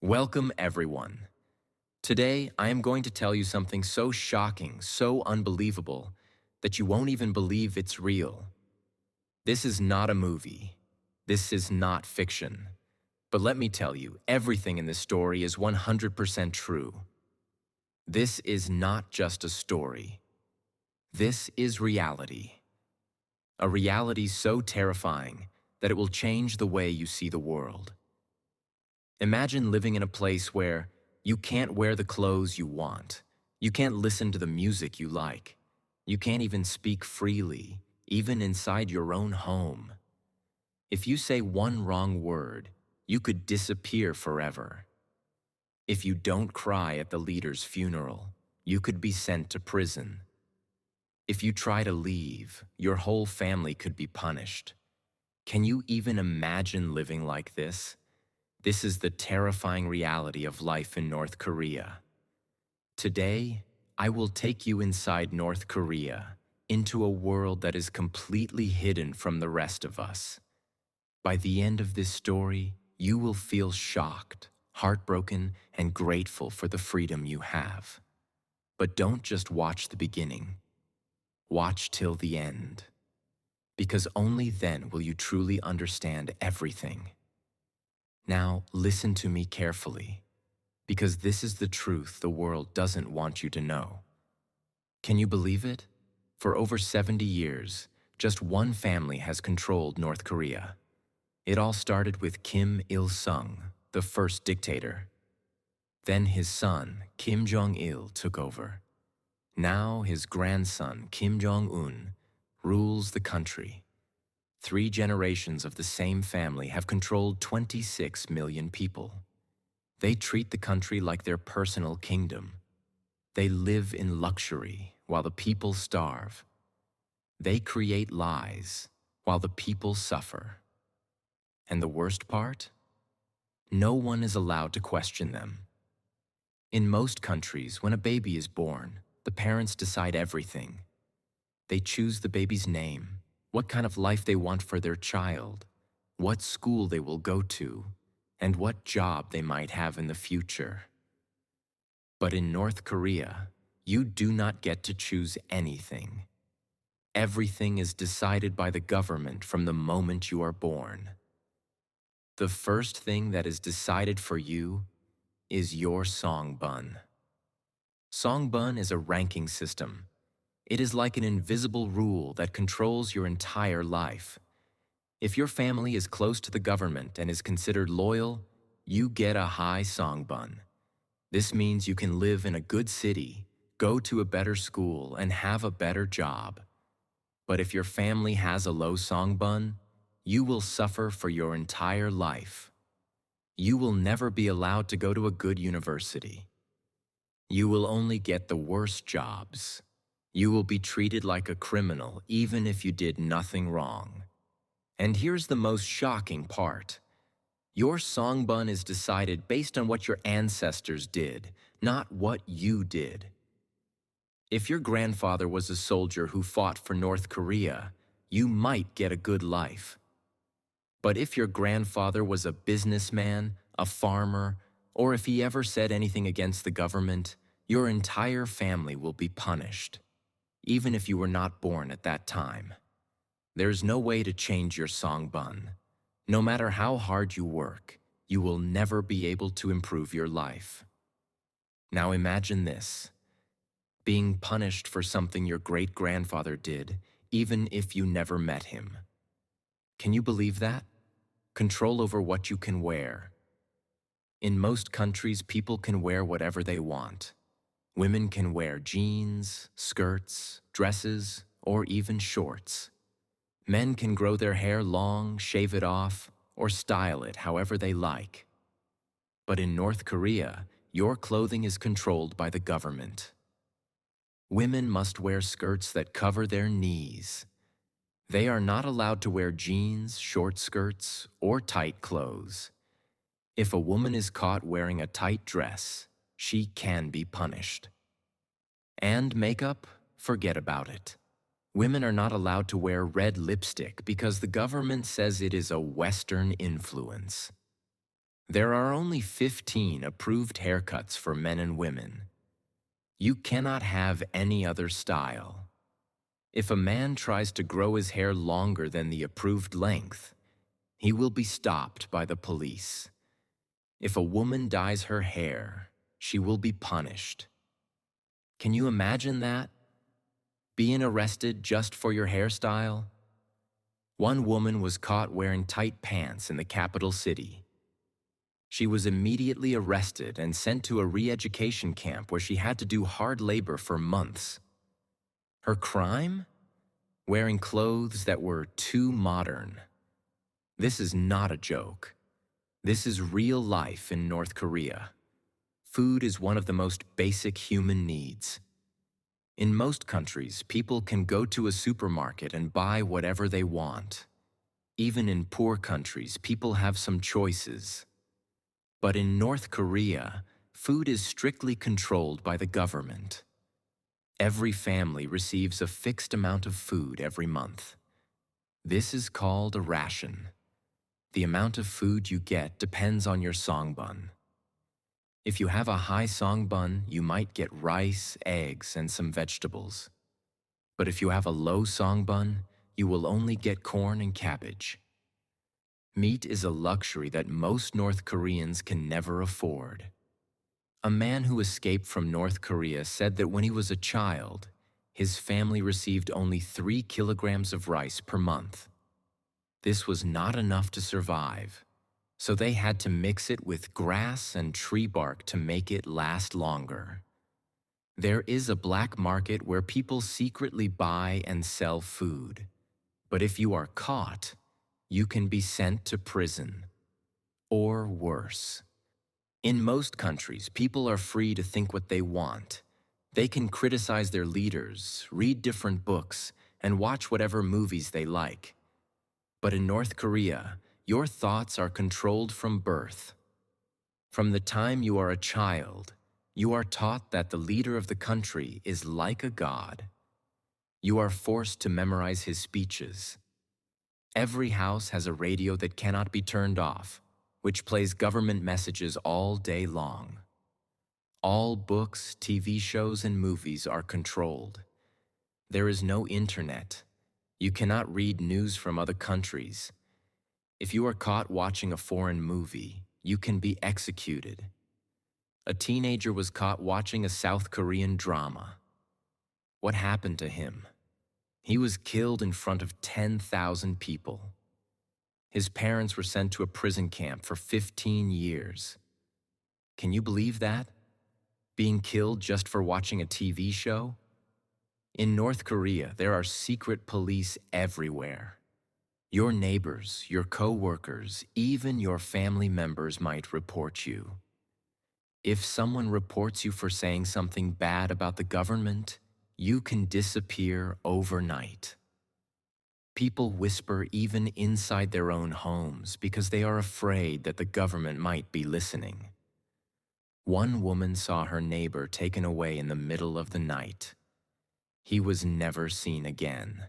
Welcome, everyone. Today, I am going to tell you something so shocking, so unbelievable, that you won't even believe it's real. This is not a movie. This is not fiction. But let me tell you, everything in this story is 100% true. This is not just a story. This is reality. A reality so terrifying that it will change the way you see the world. Imagine living in a place where you can't wear the clothes you want. You can't listen to the music you like. You can't even speak freely, even inside your own home. If you say one wrong word, you could disappear forever. If you don't cry at the leader's funeral, you could be sent to prison. If you try to leave, your whole family could be punished. Can you even imagine living like this? This is the terrifying reality of life in North Korea. Today, I will take you inside North Korea, into a world that is completely hidden from the rest of us. By the end of this story, you will feel shocked, heartbroken, and grateful for the freedom you have. But don't just watch the beginning. Watch till the end. Because only then will you truly understand everything. Now, listen to me carefully, because this is the truth the world doesn't want you to know. Can you believe it? For over 70 years, just one family has controlled North Korea. It all started with Kim Il-sung, the first dictator. Then his son, Kim Jong-il, took over. Now his grandson, Kim Jong-un, rules the country. 3 generations of the same family have controlled 26 million people. They treat the country like their personal kingdom. They live in luxury while the people starve. They create lies while the people suffer. And the worst part? No one is allowed to question them. In most countries, when a baby is born, the parents decide everything. They choose the baby's name, what kind of life they want for their child, what school they will go to, and what job they might have in the future. But in North Korea, you do not get to choose anything. Everything is decided by the government from the moment you are born. The first thing that is decided for you is your songbun. Songbun is a ranking system. It is like an invisible rule that controls your entire life. If your family is close to the government and is considered loyal, you get a high songbun. This means you can live in a good city, go to a better school, and have a better job. But if your family has a low songbun, you will suffer for your entire life. You will never be allowed to go to a good university. You will only get the worst jobs. You will be treated like a criminal even if you did nothing wrong. And here's the most shocking part. Your songbun is decided based on what your ancestors did, not what you did. If your grandfather was a soldier who fought for North Korea, you might get a good life. But if your grandfather was a businessman, a farmer, or if he ever said anything against the government, your entire family will be punished, even if you were not born at that time. There's no way to change your songbun. No matter how hard you work, you will never be able to improve your life. Now imagine this: being punished for something your great-grandfather did, even if you never met him. Can you believe that? Control over what you can wear. In most countries, people can wear whatever they want. Women can wear jeans, skirts, dresses, or even shorts. Men can grow their hair long, shave it off, or style it however they like. But in North Korea, your clothing is controlled by the government. Women must wear skirts that cover their knees. They are not allowed to wear jeans, short skirts, or tight clothes. If a woman is caught wearing a tight dress, she can be punished. And makeup? Forget about it. Women are not allowed to wear red lipstick because the government says it is a Western influence. There are only 15 approved haircuts for men and women. You cannot have any other style. If a man tries to grow his hair longer than the approved length, he will be stopped by the police. If a woman dyes her hair, she will be punished. Can you imagine that? Being arrested just for your hairstyle? One woman was caught wearing tight pants in the capital city. She was immediately arrested and sent to a re-education camp where she had to do hard labor for months. Her crime? Wearing clothes that were too modern. This is not a joke. This is real life in North Korea. Food is one of the most basic human needs. In most countries, people can go to a supermarket and buy whatever they want. Even in poor countries, people have some choices. But in North Korea, food is strictly controlled by the government. Every family receives a fixed amount of food every month. This is called a ration. The amount of food you get depends on your songbun. If you have a high songbun, you might get rice, eggs, and some vegetables. But if you have a low songbun, you will only get corn and cabbage. Meat is a luxury that most North Koreans can never afford. A man who escaped from North Korea said that when he was a child, his family received only 3 kilograms of rice per month. This was not enough to survive, so they had to mix it with grass and tree bark to make it last longer. There is a black market where people secretly buy and sell food. But if you are caught, you can be sent to prison. Or worse. In most countries, people are free to think what they want. They can criticize their leaders, read different books, and watch whatever movies they like. But in North Korea, your thoughts are controlled from birth. From the time you are a child, you are taught that the leader of the country is like a god. You are forced to memorize his speeches. Every house has a radio that cannot be turned off, which plays government messages all day long. All books, TV shows, and movies are controlled. There is no internet. You cannot read news from other countries. If you are caught watching a foreign movie, you can be executed. A teenager was caught watching a South Korean drama. What happened to him? He was killed in front of 10,000 people. His parents were sent to a prison camp for 15 years. Can you believe that? Being killed just for watching a TV show? In North Korea, there are secret police everywhere. Your neighbors, your co-workers, even your family members might report you. If someone reports you for saying something bad about the government, you can disappear overnight. People whisper even inside their own homes because they are afraid that the government might be listening. One woman saw her neighbor taken away in the middle of the night. He was never seen again.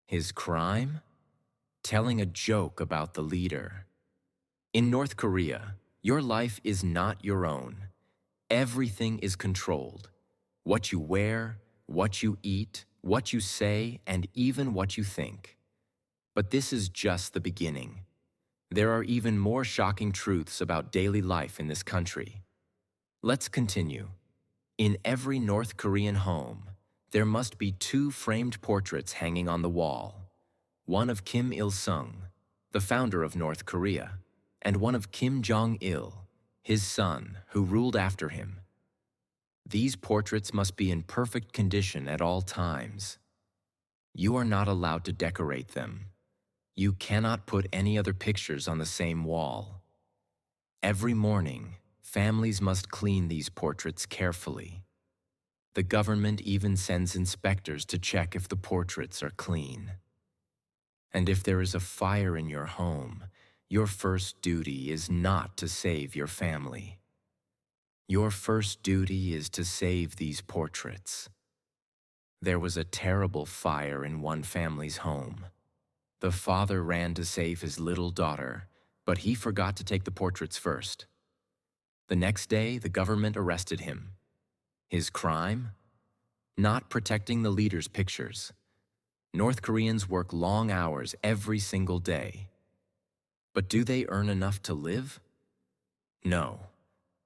His crime? Telling a joke about the leader. In North Korea, your life is not your own. Everything is controlled. What you wear, what you eat, what you say, and even what you think. But this is just the beginning. There are even more shocking truths about daily life in this country. Let's continue. In every North Korean home, there must be 2 framed portraits hanging on the wall. One of Kim Il-sung, the founder of North Korea, and one of Kim Jong-il, his son, who ruled after him. These portraits must be in perfect condition at all times. You are not allowed to decorate them. You cannot put any other pictures on the same wall. Every morning, families must clean these portraits carefully. The government even sends inspectors to check if the portraits are clean. And if there is a fire in your home, your first duty is not to save your family. Your first duty is to save these portraits. There was a terrible fire in one family's home. The father ran to save his little daughter, But he forgot to take the portraits first. The next day, the government arrested him. His crime? Not protecting the leader's pictures. North Koreans work long hours every single day. But do they earn enough to live? No.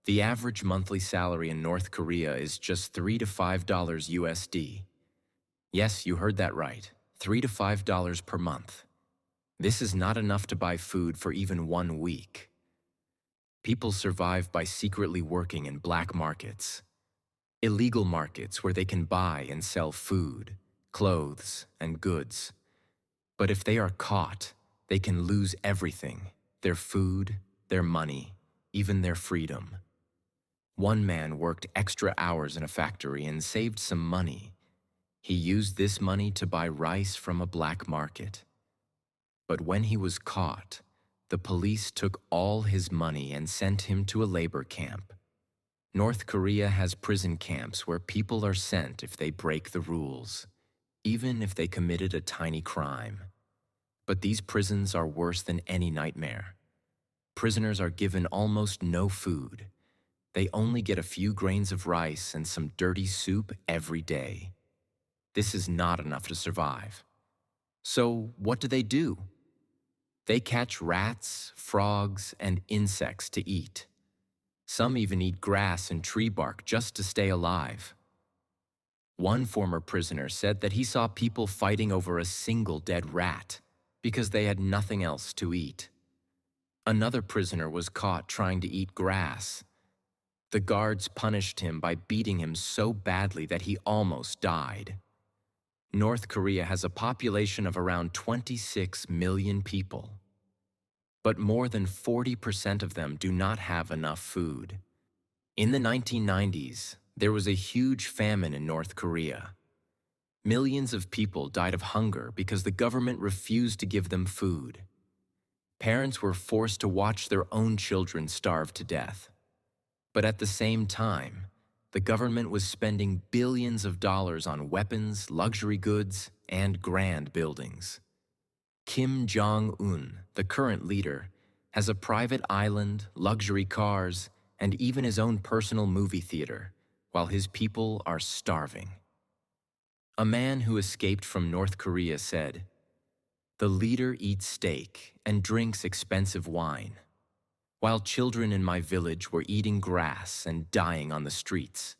The average monthly salary in North Korea is just $3 to $5 USD. Yes, you heard that right. $3 to $5 per month. This is not enough to buy food for even 1 week. People survive by secretly working in black markets. Illegal markets where they can buy and sell food, clothes, and goods. But if they are caught, they can lose everything: their food, their money, even their freedom. One man worked extra hours in a factory and saved some money. He used this money to buy rice from a black market. But when he was caught, the police took all his money and sent him to a labor camp. North Korea has prison camps where people are sent if they break the rules, even if they committed a tiny crime. But these prisons are worse than any nightmare. Prisoners are given almost no food. They only get a few grains of rice and some dirty soup every day. This is not enough to survive. So what do? They catch rats, frogs, and insects to eat. Some even eat grass and tree bark just to stay alive. One former prisoner said that he saw people fighting over a single dead rat because they had nothing else to eat. Another prisoner was caught trying to eat grass. The guards punished him by beating him so badly that he almost died. North Korea has a population of around 26 million people. But more than 40% of them do not have enough food. In the 1990s, there was a huge famine in North Korea. Millions of people died of hunger because the government refused to give them food. Parents were forced to watch their own children starve to death. But at the same time, the government was spending billions of dollars on weapons, luxury goods, and grand buildings. Kim Jong-un, the current leader, has a private island, luxury cars, and even his own personal movie theater, while his people are starving. A man who escaped from North Korea said, "The leader eats steak and drinks expensive wine, while children in my village were eating grass and dying on the streets."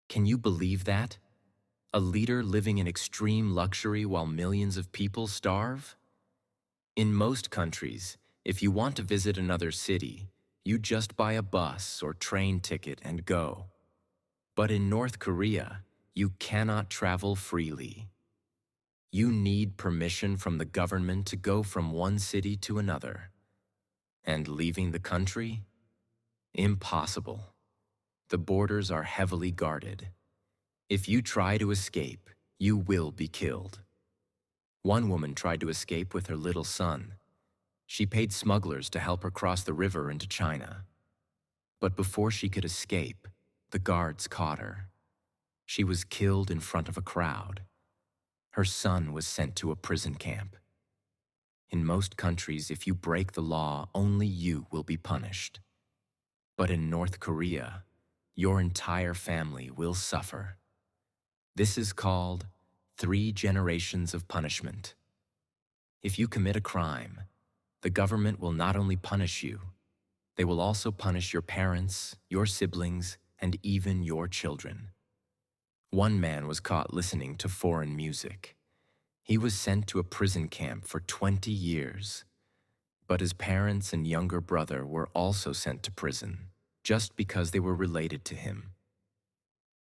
Can you believe that? A leader living in extreme luxury while millions of people starve? In most countries, if you want to visit another city, you just buy a bus or train ticket and go. But in North Korea, you cannot travel freely. You need permission from the government to go from one city to another. And leaving the country? Impossible. The borders are heavily guarded. If you try to escape, you will be killed. One woman tried to escape with her little son. She paid smugglers to help her cross the river into China. But before she could escape, the guards caught her. She was killed in front of a crowd. Her son was sent to a prison camp. In most countries, if you break the law, only you will be punished. But in North Korea, your entire family will suffer. This is called 3 generations of punishment. If you commit a crime, the government will not only punish you, they will also punish your parents, your siblings, and even your children. One man was caught listening to foreign music. He was sent to a prison camp for 20 years. But his parents and younger brother were also sent to prison, just because they were related to him.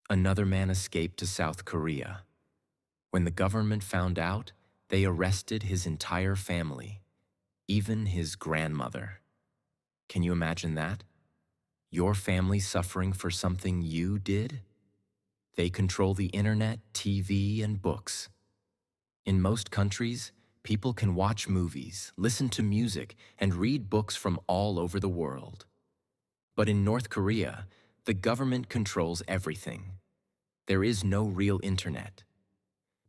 Another man escaped to South Korea. When the government found out, they arrested his entire family, even his grandmother. Can you imagine that? Your family suffering for something you did? They control the internet, TV, and books. In most countries, people can watch movies, listen to music, and read books from all over the world. But in North Korea, the government controls everything. There is no real internet.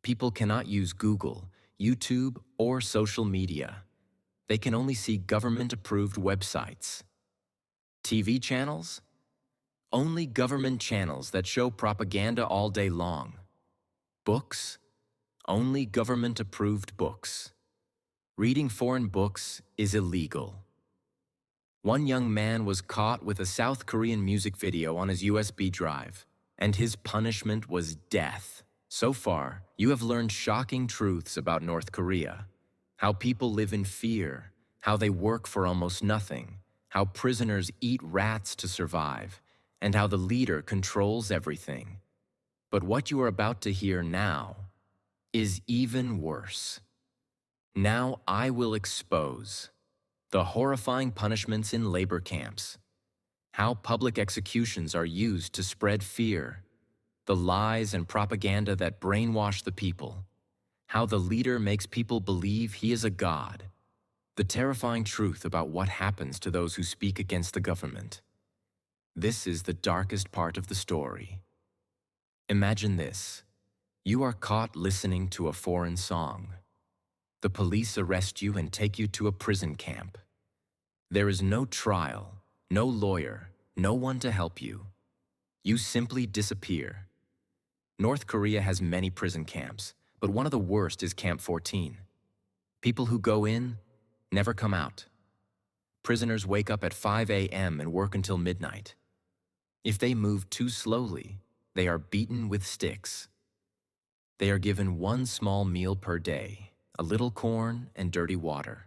People cannot use Google, YouTube, or social media. They can only see government-approved websites. TV channels? Only government channels that show propaganda all day long. Books? Only government-approved books. Reading foreign books is illegal. One young man was caught with a South Korean music video on his USB drive, and his punishment was death. So far, you have learned shocking truths about North Korea. How people live in fear, how they work for almost nothing, how prisoners eat rats to survive, and how the leader controls everything. But what you are about to hear now is even worse. Now I will expose the horrifying punishments in labor camps, how public executions are used to spread fear, the lies and propaganda that brainwash the people, how the leader makes people believe he is a god, the terrifying truth about what happens to those who speak against the government. This is the darkest part of the story. Imagine this. You are caught listening to a foreign song. The police arrest you and take you to a prison camp. There is no trial, no lawyer, no one to help you. You simply disappear. North Korea has many prison camps, but one of the worst is Camp 14. People who go in never come out. Prisoners wake up at 5 a.m. and work until midnight. If they move too slowly, they are beaten with sticks. They are given one small meal per day, a little corn and dirty water.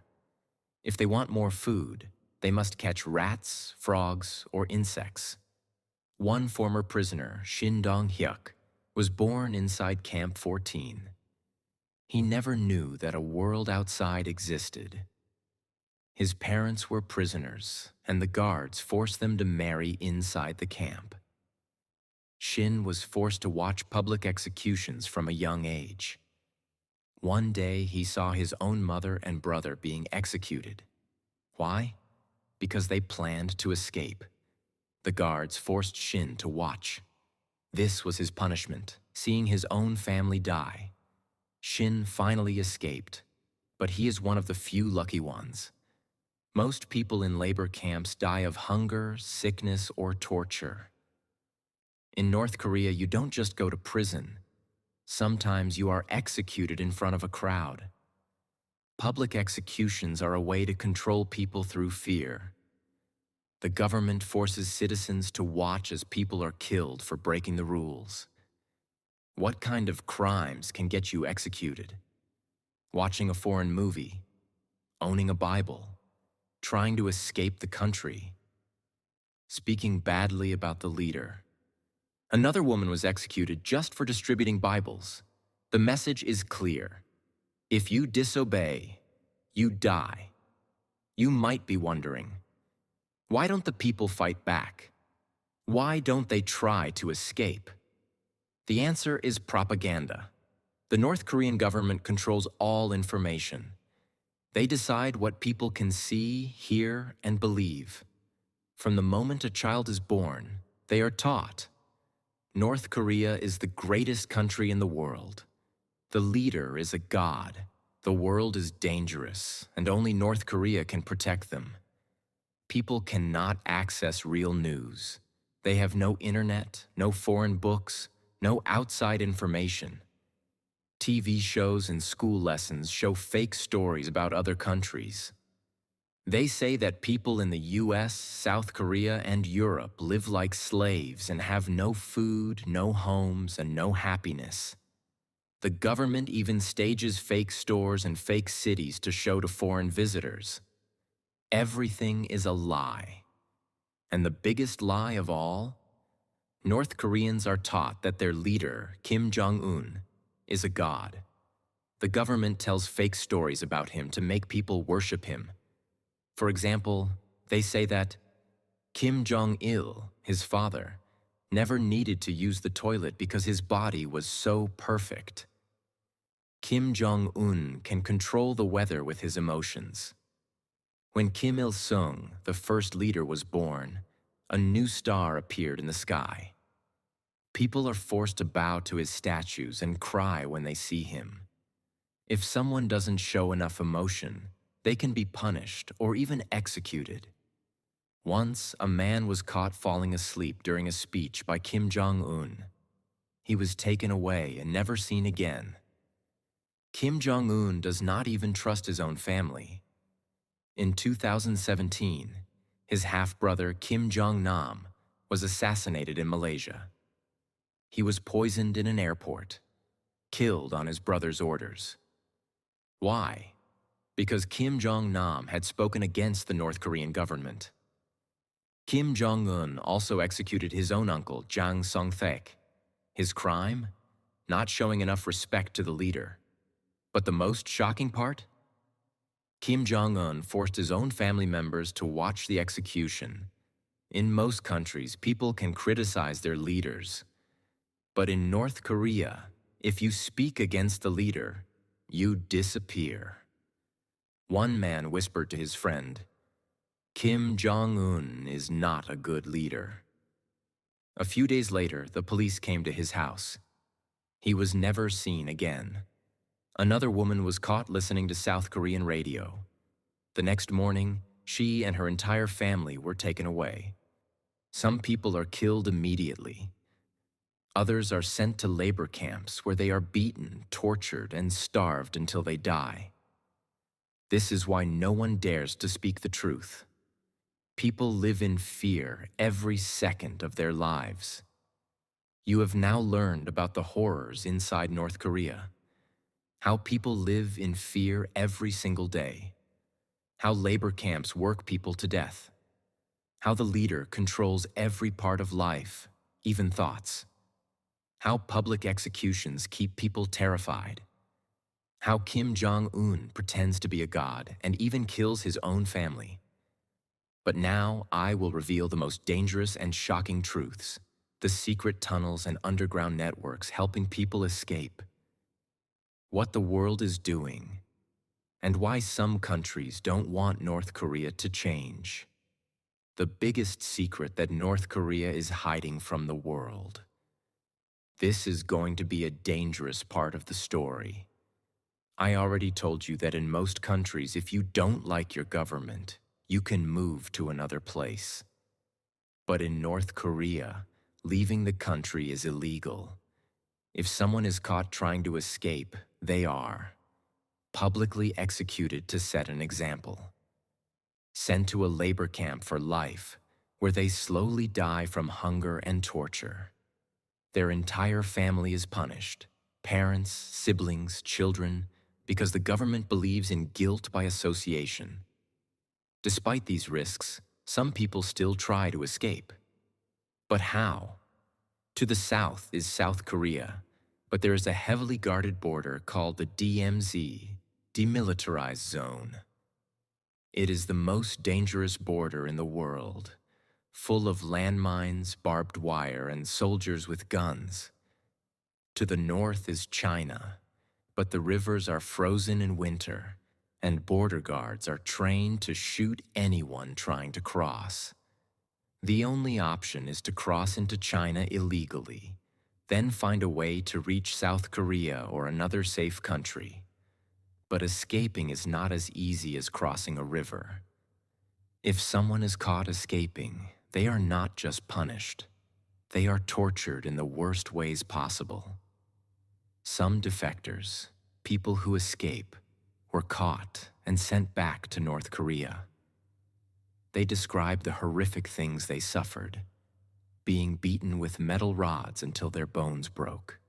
If they want more food, they must catch rats, frogs, or insects. One former prisoner, Shin Dong-hyuk, was born inside Camp 14. He never knew that a world outside existed. His parents were prisoners, and the guards forced them to marry inside the camp. Shin was forced to watch public executions from a young age. One day, he saw his own mother and brother being executed. Why? Because they planned to escape. The guards forced Shin to watch. This was his punishment, seeing his own family die. Shin finally escaped, but he is one of the few lucky ones. Most people in labor camps die of hunger, sickness, or torture. In North Korea, you don't just go to prison. Sometimes you are executed in front of a crowd. Public executions are a way to control people through fear. The government forces citizens to watch as people are killed for breaking the rules. What kind of crimes can get you executed? Watching a foreign movie, owning a Bible, trying to escape the country, speaking badly about the leader. Another woman was executed just for distributing Bibles. The message is clear. If you disobey, you die. You might be wondering, why don't the people fight back? Why don't they try to escape? The answer is propaganda. The North Korean government controls all information. They decide what people can see, hear, and believe. From the moment a child is born, they are taught. North Korea is the greatest country in the world. The leader is a god. The world is dangerous, and only North Korea can protect them. People cannot access real news. They have no internet, no foreign books, no outside information. TV shows and school lessons show fake stories about other countries. They say that people in the US, South Korea, and Europe live like slaves and have no food, no homes, and no happiness. The government even stages fake stores and fake cities to show to foreign visitors. Everything is a lie. And the biggest lie of all? North Koreans are taught that their leader, Kim Jong-un, is a god. The government tells fake stories about him to make people worship him. For example, they say that Kim Jong-il, his father, never needed to use the toilet because his body was so perfect. Kim Jong-un can control the weather with his emotions. When Kim Il-sung, the first leader, was born, a new star appeared in the sky. People are forced to bow to his statues and cry when they see him. If someone doesn't show enough emotion, They can be punished or even executed. Once, a man was caught falling asleep during a speech by Kim Jong-un. He was taken away and never seen again. Kim Jong-un does not even trust his own family. In 2017, his half-brother Kim Jong-nam was assassinated in Malaysia. He was poisoned in an airport, killed on his brother's orders. Why? Because Kim Jong-nam had spoken against the North Korean government. Kim Jong-un also executed his own uncle, Jang Song-thaek. His crime? Not showing enough respect to the leader. But the most shocking part? Kim Jong-un forced his own family members to watch the execution. In most countries, people can criticize their leaders. But in North Korea, if you speak against the leader, you disappear. One man whispered to his friend, "Kim Jong-un is not a good leader." A few days later, the police came to his house. He was never seen again. Another woman was caught listening to South Korean radio. The next morning, she and her entire family were taken away. Some people are killed immediately. Others are sent to labor camps where they are beaten, tortured, and starved until they die. This is why no one dares to speak the truth. People live in fear every second of their lives. You have now learned about the horrors inside North Korea. How people live in fear every single day. How labor camps work people to death. How the leader controls every part of life, even thoughts. How public executions keep people terrified. How Kim Jong-un pretends to be a god and even kills his own family. But now I will reveal the most dangerous and shocking truths, the secret tunnels and underground networks helping people escape. What the world is doing, and why some countries don't want North Korea to change. The biggest secret that North Korea is hiding from the world. This is going to be a dangerous part of the story. I already told you that in most countries, if you don't like your government, you can move to another place. But in North Korea, leaving the country is illegal. If someone is caught trying to escape, they are publicly executed to set an example. Sent to a labor camp for life, where they slowly die from hunger and torture. Their entire family is punished, parents, siblings, children, because the government believes in guilt by association. Despite these risks, some people still try to escape. But how? To the south is South Korea, but there is a heavily guarded border called the DMZ, Demilitarized Zone. It is the most dangerous border in the world, full of landmines, barbed wire, and soldiers with guns. To the north is China, but the rivers are frozen in winter, and border guards are trained to shoot anyone trying to cross. The only option is to cross into China illegally, then find a way to reach South Korea or another safe country. But escaping is not as easy as crossing a river. If someone is caught escaping, they are not just punished. They are tortured in the worst ways possible. Some defectors, people who escape, were caught and sent back to North Korea. They describe the horrific things they suffered, being beaten with metal rods until their bones broke,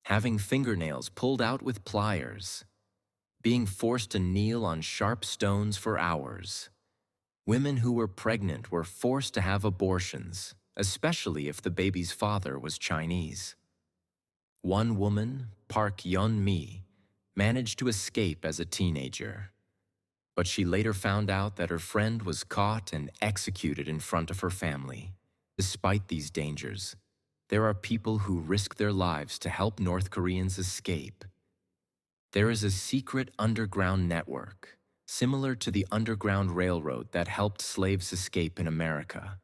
having fingernails pulled out with pliers, being forced to kneel on sharp stones for hours. Women who were pregnant were forced to have abortions, especially if the baby's father was Chinese. One woman, Park Yeon-mi, managed to escape as a teenager, but she later found out that her friend was caught and executed in front of her family. Despite these dangers, there are people who risk their lives to help North Koreans escape. There is a secret underground network, similar to the Underground Railroad that helped slaves escape in America.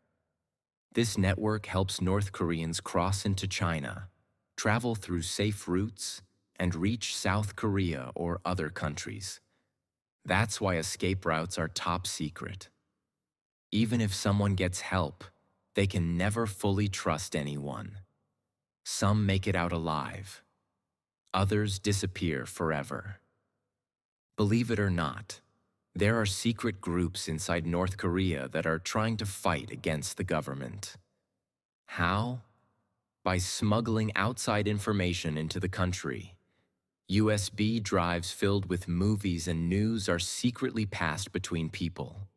This network helps North Koreans cross into China, travel through safe routes, and reach South Korea or other countries. That's why escape routes are top secret. Even if someone gets help, they can never fully trust anyone. Some make it out alive. Others disappear forever. Believe it or not, there are secret groups inside North Korea that are trying to fight against the government. How? By smuggling outside information into the country. USB drives filled with movies and news are secretly passed between people.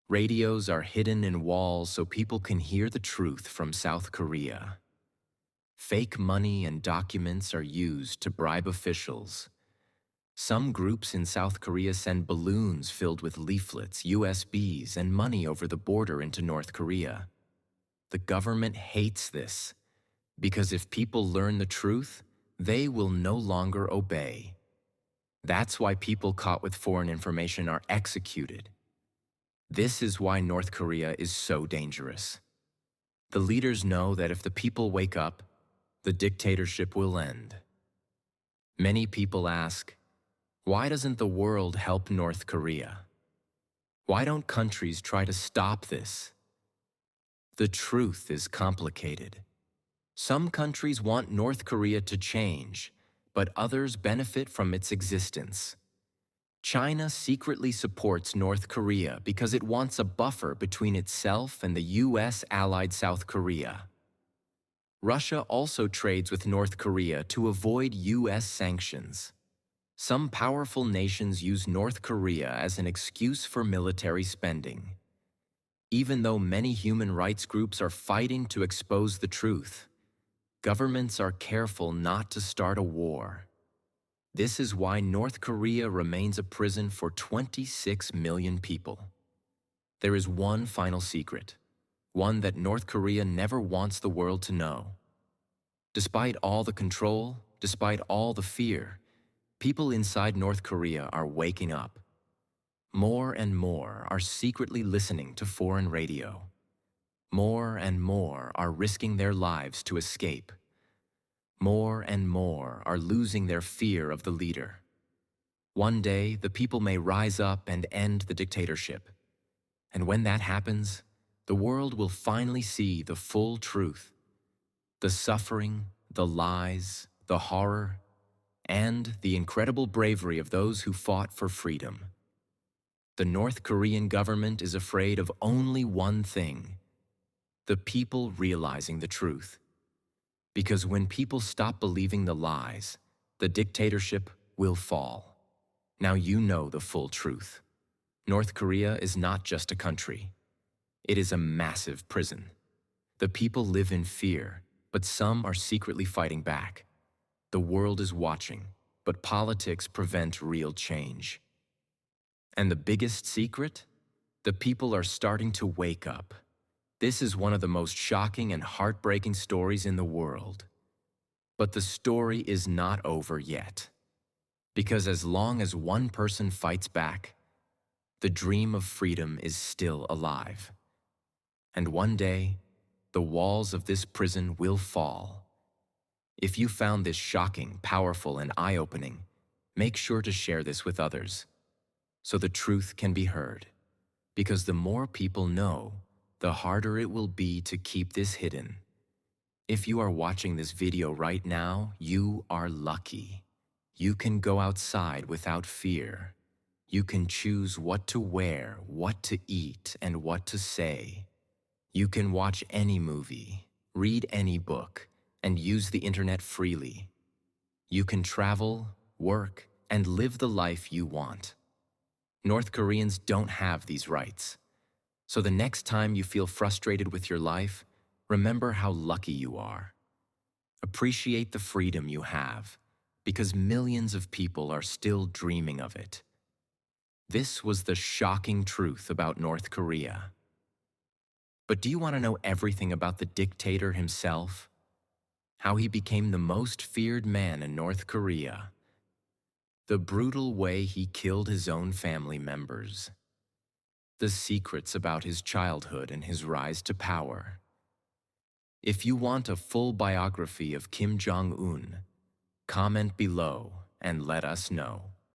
Radios are hidden in walls so people can hear the truth from South Korea. Fake money and documents are used to bribe officials. Some groups in South Korea send balloons filled with leaflets, USBs, and money over the border into North Korea. The government hates this because if people learn the truth, they will no longer obey. That's why people caught with foreign information are executed. This is why North Korea is so dangerous. The leaders know that if the people wake up, the dictatorship will end. Many people ask, why doesn't the world help North Korea? Why don't countries try to stop this? The truth is complicated. Some countries want North Korea to change, but others benefit from its existence. China secretly supports North Korea because it wants a buffer between itself and the US-allied South Korea. Russia also trades with North Korea to avoid US sanctions. Some powerful nations use North Korea as an excuse for military spending. Even though many human rights groups are fighting to expose the truth, governments are careful not to start a war. This is why North Korea remains a prison for 26 million people. There is one final secret, one that North Korea never wants the world to know. Despite all the control, despite all the fear, people inside North Korea are waking up. More and more are secretly listening to foreign radio. More and more are risking their lives to escape. More and more are losing their fear of the leader. One day, the people may rise up and end the dictatorship. And when that happens, the world will finally see the full truth. The suffering, the lies, the horror, and the incredible bravery of those who fought for freedom. The North Korean government is afraid of only one thing: the people realizing the truth. Because when people stop believing the lies, the dictatorship will fall. Now you know the full truth. North Korea is not just a country. It is a massive prison. The people live in fear, but some are secretly fighting back. The world is watching, but politics prevent real change. And the biggest secret? The people are starting to wake up. This is one of the most shocking and heartbreaking stories in the world. But the story is not over yet. Because as long as one person fights back, the dream of freedom is still alive. And one day, the walls of this prison will fall. If you found this shocking, powerful, and eye-opening, make sure to share this with others, so the truth can be heard. Because the more people know, the harder it will be to keep this hidden. If you are watching this video right now, you are lucky. You can go outside without fear. You can choose what to wear, what to eat, and what to say. You can watch any movie, read any book, and use the internet freely. You can travel, work, and live the life you want. North Koreans don't have these rights. So the next time you feel frustrated with your life, remember how lucky you are. Appreciate the freedom you have, because millions of people are still dreaming of it. This was the shocking truth about North Korea. But do you want to know everything about the dictator himself? How he became the most feared man in North Korea? The brutal way he killed his own family members? The secrets about his childhood and his rise to power? If you want a full biography of Kim Jong-un, comment below and let us know.